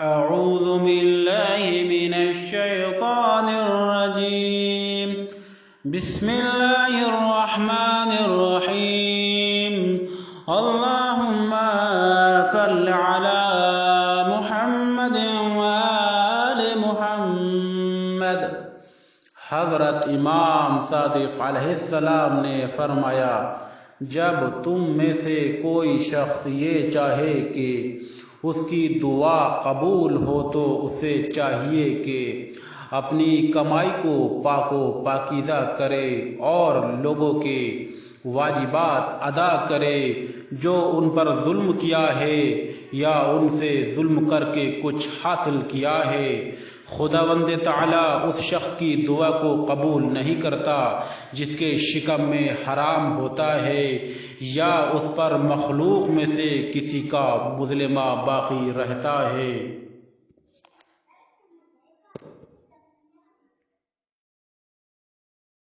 اعوذ باللہ من الشیطان الرجیم بسم اللہ الرحمن الرحیم اللہم صل علی محمد وآل محمد۔ حضرت امام صادق علیہ السلام نے فرمایا، جب تم میں سے کوئی شخص یہ چاہے کہ اس کی دعا قبول ہو تو اسے چاہیے کہ اپنی کمائی کو پاک و پاکیزہ کرے اور لوگوں کے واجبات ادا کرے جو ان پر ظلم کیا ہے یا ان سے ظلم کر کے کچھ حاصل کیا ہے۔ خداوند تعالی اس شخص کی دعا کو قبول نہیں کرتا جس کے شکم میں حرام ہوتا ہے یا اس پر مخلوق میں سے کسی کا مظلمہ باقی رہتا ہے۔